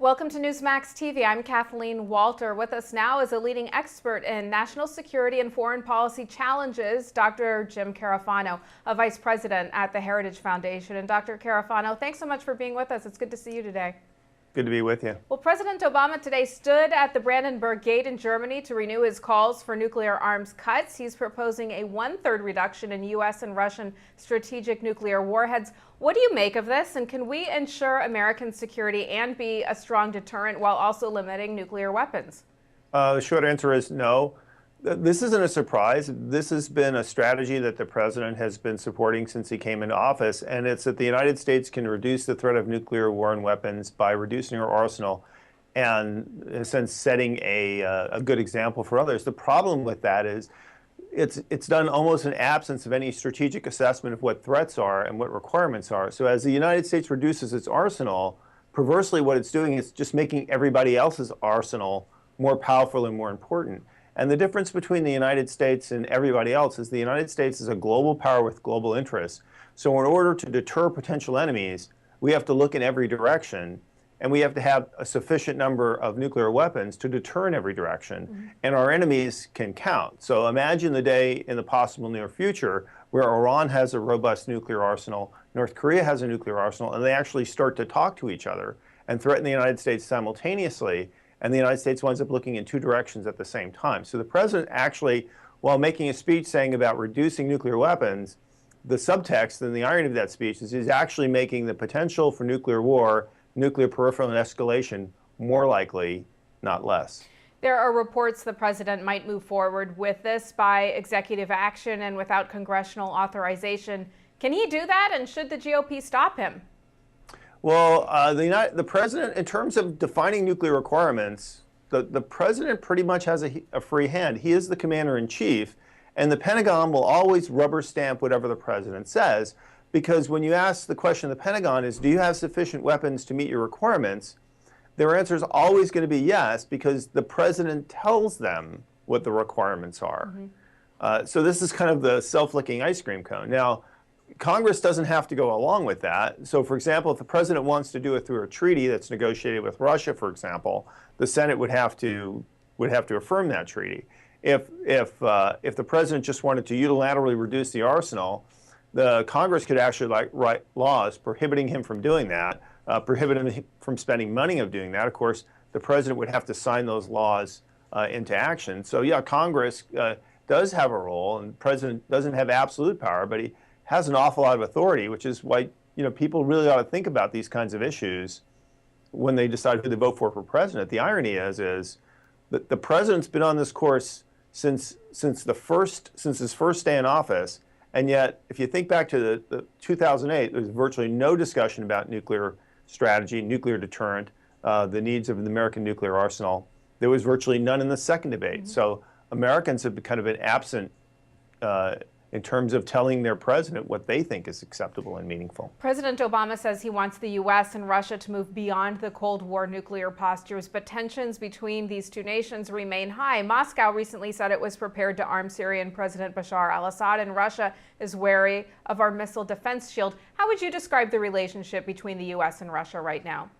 Welcome to Newsmax TV. I'm Kathleen Walter. With us now is a leading expert in national security and foreign policy challenges, Dr. Jim Carafano, a vice president at the Heritage Foundation. And Dr. Carafano, thanks so much for being with us. It's good to see you today. Good to be with you. Well, President Obama today stood at the Brandenburg Gate in Germany to renew his calls for nuclear arms cuts. He's proposing a 1/3 reduction in U.S. and Russian strategic nuclear warheads. What do you make of this? And can we ensure American security and be a strong deterrent while also limiting nuclear weapons? The short answer is no. This isn't a surprise. This has been a strategy that the president has been supporting since he came into office, and it's that the United States can reduce the threat of nuclear war and weapons by reducing our arsenal and, in a sense, setting a good example for others. The problem with that is it's done almost in absence of any strategic assessment of what threats are and what requirements are. So as the United States reduces its arsenal, perversely what it's doing is just making everybody else's arsenal more powerful and more important. And the difference between the United States and everybody else is the United States is a global power with global interests. So in order to deter potential enemies, we have to look in every direction, and we have to have a sufficient number of nuclear weapons to deter in every direction. And our enemies can count. So imagine the day in the possible near future where Iran has a robust nuclear arsenal, North Korea has a nuclear arsenal, and they actually start to talk to each other and threaten the United States simultaneously. And the United States winds up looking in two directions at the same time. So the president actually, while making a speech saying about reducing nuclear weapons, the subtext and the irony of that speech is he's actually making the potential for nuclear war, nuclear peripheral and escalation more likely, not less. There are reports the president might move forward with this by executive action and without congressional authorization. Can he do that, and should the GOP stop him? Well, the president, in terms of defining nuclear requirements, the president pretty much has a free hand. He is the commander-in-chief, and the Pentagon will always rubber stamp whatever the president says, because when you ask the question of the Pentagon is, do you have sufficient weapons to meet your requirements, their answer is always going to be yes, because the president tells them what the requirements are. So this is kind of the self-licking ice cream cone. Now, Congress doesn't have to go along with that. So, for example, if the president wants to do it through a treaty that's negotiated with Russia, for example, the Senate would have to affirm that treaty. If the president just wanted to unilaterally reduce the arsenal, the Congress could actually write laws prohibiting him from doing that, prohibiting him from spending money of doing that. Of course, the president would have to sign those laws into action. So, yeah, Congress does have a role, and the president doesn't have absolute power, but he has an awful lot of authority, which is why people really ought to think about these kinds of issues when they decide who they vote for president. The irony is that the president's been on this course since his first day in office, and yet if you think back to the 2008, there was virtually no discussion about nuclear strategy, nuclear deterrent, the needs of the American nuclear arsenal. There was virtually none in the second debate. So Americans have kind of been absent in terms of telling their president what they think is acceptable and meaningful. President Obama says he wants the U.S. and Russia to move beyond the Cold War nuclear postures, but tensions between these two nations remain high. Moscow recently said it was prepared to arm Syrian President Bashar al-Assad, and Russia is wary of our missile defense shield. How would you describe the relationship between the U.S. and Russia right now?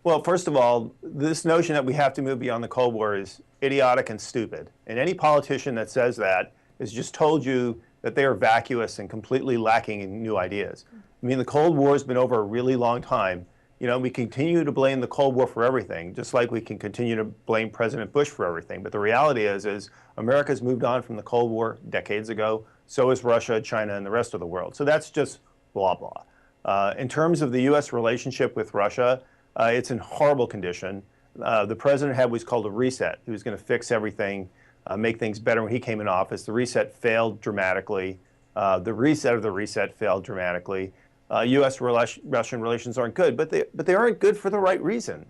Well, first of all, this notion that we have to move beyond the Cold War is idiotic and stupid. And any politician that says that has just told you that they are vacuous and completely lacking in new ideas. I mean, the Cold War has been over a really long time. We continue to blame the Cold War for everything, just like we can continue to blame President Bush for everything. But the reality is America's moved on from the Cold War decades ago. So is Russia, China, and the rest of the world. So that's just blah, blah. In terms of the U.S. relationship with Russia, it's in horrible condition. The president had what's called a reset. He was going to fix everything, make things better when he came in office. The reset failed dramatically. The reset of the reset failed dramatically. U.S.-Russian relations aren't good, but they aren't good for the right reason.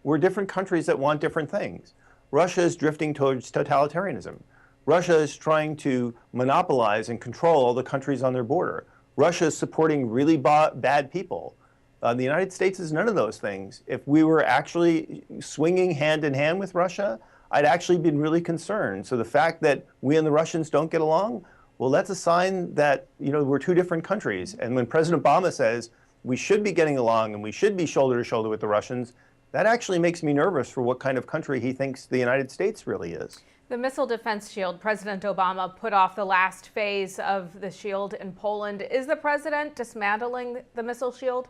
We're different countries that want different things. Russia is drifting towards totalitarianism. Russia is trying to monopolize and control all the countries on their border. Russia is supporting really bad people. The United States is none of those things. If we were actually swinging hand in hand with Russia, I'd actually been really concerned. So the fact that we and the Russians don't get along, well, that's a sign that we're two different countries. And when President Obama says we should be getting along and we should be shoulder to shoulder with the Russians, that actually makes me nervous for what kind of country he thinks the United States really is. The missile defense shield, President Obama put off the last phase of the shield in Poland. Is the president dismantling the missile shield?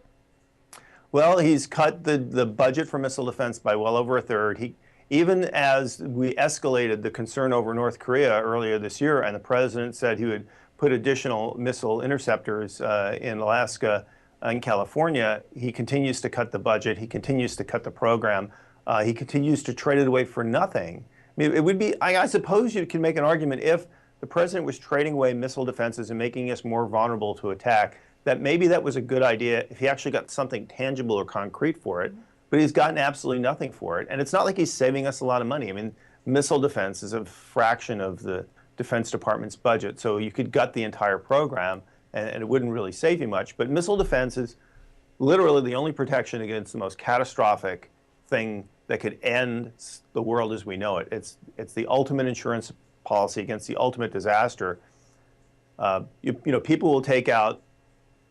Well, he's cut the budget for missile defense by well over a third. Even as we escalated the concern over North Korea earlier this year, and the president said he would put additional missile interceptors in Alaska and California, he continues to cut the budget. He continues to cut the program. He continues to trade it away for nothing. I mean, it would be, I suppose you can make an argument if the president was trading away missile defenses and making us more vulnerable to attack, that maybe that was a good idea if he actually got something tangible or concrete for it. But he's gotten absolutely nothing for it. And it's not like he's saving us a lot of money. I mean, missile defense is a fraction of the Defense Department's budget. So you could gut the entire program and it wouldn't really save you much. But missile defense is literally the only protection against the most catastrophic thing that could end the world as we know it. It's the ultimate insurance policy against the ultimate disaster. People will take out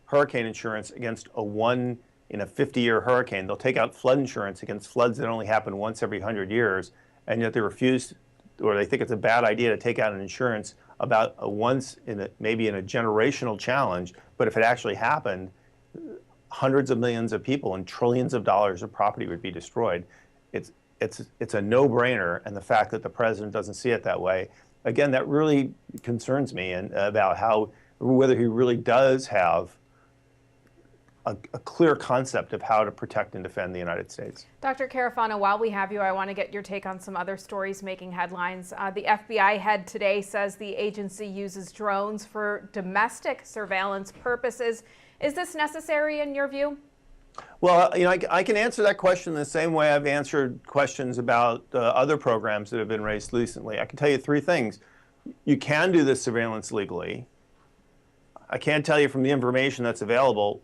hurricane insurance against a 1 in a 50-year hurricane. They'll take out flood insurance against floods that only happen once every 100 years, and yet they refuse, or they think it's a bad idea to take out an insurance about a once in a, maybe in a generational challenge. But if it actually happened, hundreds of millions of people and trillions of dollars of property would be destroyed. It's a no-brainer, and the fact that the president doesn't see it that way, again, that really concerns me, and about whether he really does have a clear concept of how to protect and defend the United States. Dr. Carafano, while we have you, I want to get your take on some other stories making headlines. The FBI head today says the agency uses drones for domestic surveillance purposes. Is this necessary in your view? Well, I can answer that question the same way I've answered questions about other programs that have been raised recently. I can tell you three things. You can do this surveillance legally. I can't tell you from the information that's available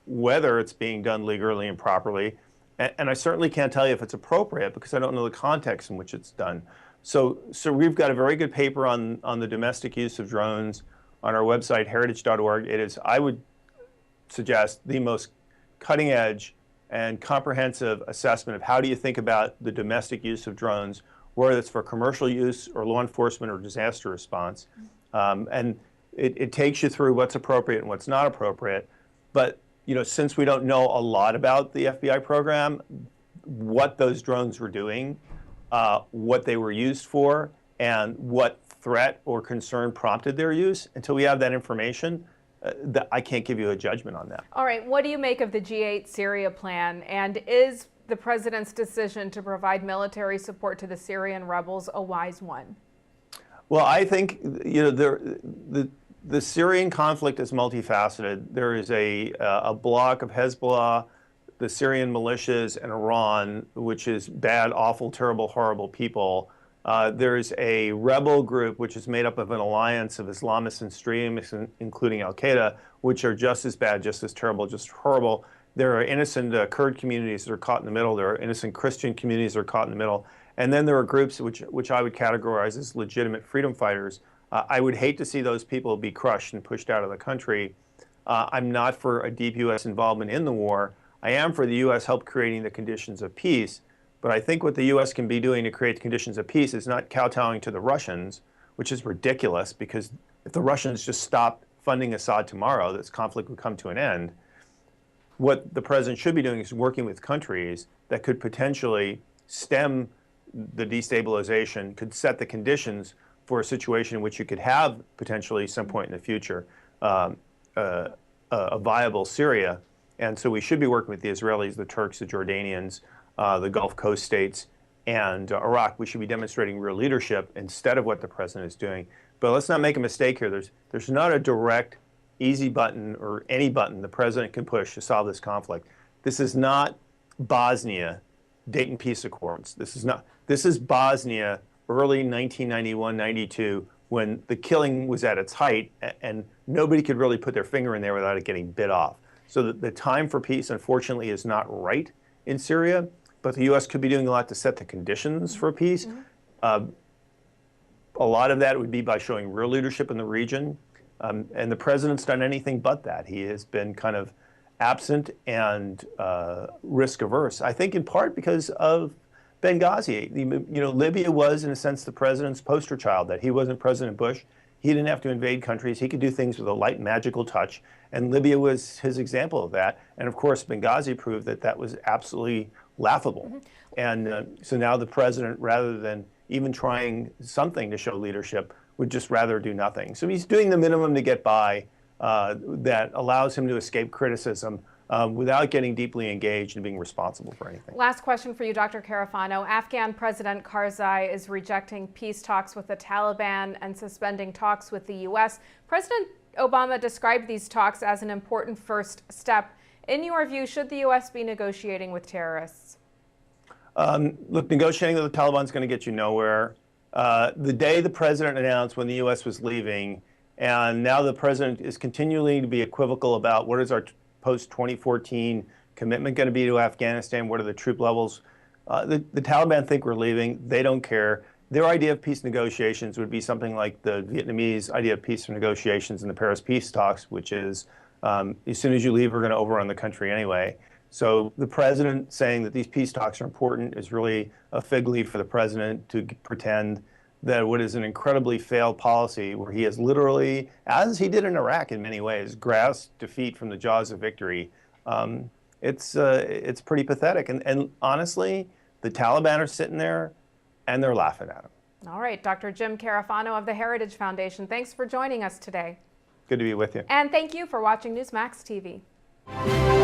whether it's being done legally and properly. And I certainly can't tell you if it's appropriate because I don't know the context in which it's done. So we've got a very good paper on the domestic use of drones on our website, heritage.org. It is, I would suggest, the most cutting edge and comprehensive assessment of how do you think about the domestic use of drones, whether it's for commercial use or law enforcement or disaster response. And it takes you through what's appropriate and what's not appropriate. But since we don't know a lot about the FBI program, what those drones were doing, what they were used for, and what threat or concern prompted their use, until we have that information, I can't give you a judgment on that. All right, what do you make of the G8 Syria plan? And is the president's decision to provide military support to the Syrian rebels a wise one? Well, I think the Syrian conflict is multifaceted. There is a bloc of Hezbollah, the Syrian militias, and Iran, which is bad, awful, terrible, horrible people. There's a rebel group which is made up of an alliance of Islamists and extremists, including Al-Qaeda, which are just as bad, just as terrible, just horrible. There are innocent Kurd communities that are caught in the middle. There are innocent Christian communities that are caught in the middle. And then there are groups which I would categorize as legitimate freedom fighters. I would hate to see those people be crushed and pushed out of the country. I'm not for a deep U.S. involvement in the war. I am for the U.S. help creating the conditions of peace. But I think what the U.S. can be doing to create conditions of peace is not kowtowing to the Russians, which is ridiculous, because if the Russians just stopped funding Assad tomorrow, this conflict would come to an end. What the president should be doing is working with countries that could potentially stem the destabilization, could set the conditions for a situation in which you could have potentially some point in the future a viable Syria. And so we should be working with the Israelis, the Turks, the Jordanians, the Gulf Coast states, and Iraq. We should be demonstrating real leadership instead of what the president is doing. But let's not make a mistake here. There's not a direct, easy button or any button the president can push to solve this conflict. This is not Bosnia, Dayton Peace Accords. This is Bosnia, early 1991-92, when the killing was at its height and nobody could really put their finger in there without it getting bit off. So the time for peace, unfortunately, is not right in Syria, but the U.S. could be doing a lot to set the conditions for peace. A lot of that would be by showing real leadership in the region. And the president's done anything but that. He has been kind of absent and risk averse. I think in part because of Benghazi. Libya was, in a sense, the president's poster child, that he wasn't President Bush. He didn't have to invade countries. He could do things with a light, magical touch. And Libya was his example of that. And of course, Benghazi proved that that was absolutely laughable. And so now the president, rather than even trying something to show leadership, would just rather do nothing. So he's doing the minimum to get by that allows him to escape criticism without getting deeply engaged and being responsible for anything. Last question for you, Dr. Carafano. Afghan President Karzai is rejecting peace talks with the Taliban and suspending talks with the U.S. President Obama described these talks as an important first step. In your view, should the U.S. be negotiating with terrorists? Look, negotiating with the Taliban is going to get you nowhere. The day the president announced when the U.S. was leaving, and now the president is continually to be equivocal about what is our post-2014 commitment going to be to Afghanistan, what are the troop levels. The Taliban think we're leaving. They don't care. Their idea of peace negotiations would be something like the Vietnamese idea of peace negotiations in the Paris peace talks, which is as soon as you leave, we're going to overrun the country anyway. So the president saying that these peace talks are important is really a fig leaf for the president to pretend that what is an incredibly failed policy, where he has literally, as he did in Iraq in many ways, grasped defeat from the jaws of victory. It's pretty pathetic. And honestly, the Taliban are sitting there and they're laughing at him. All right, Dr. Jim Carafano of the Heritage Foundation, thanks for joining us today. Good to be with you. And thank you for watching Newsmax TV.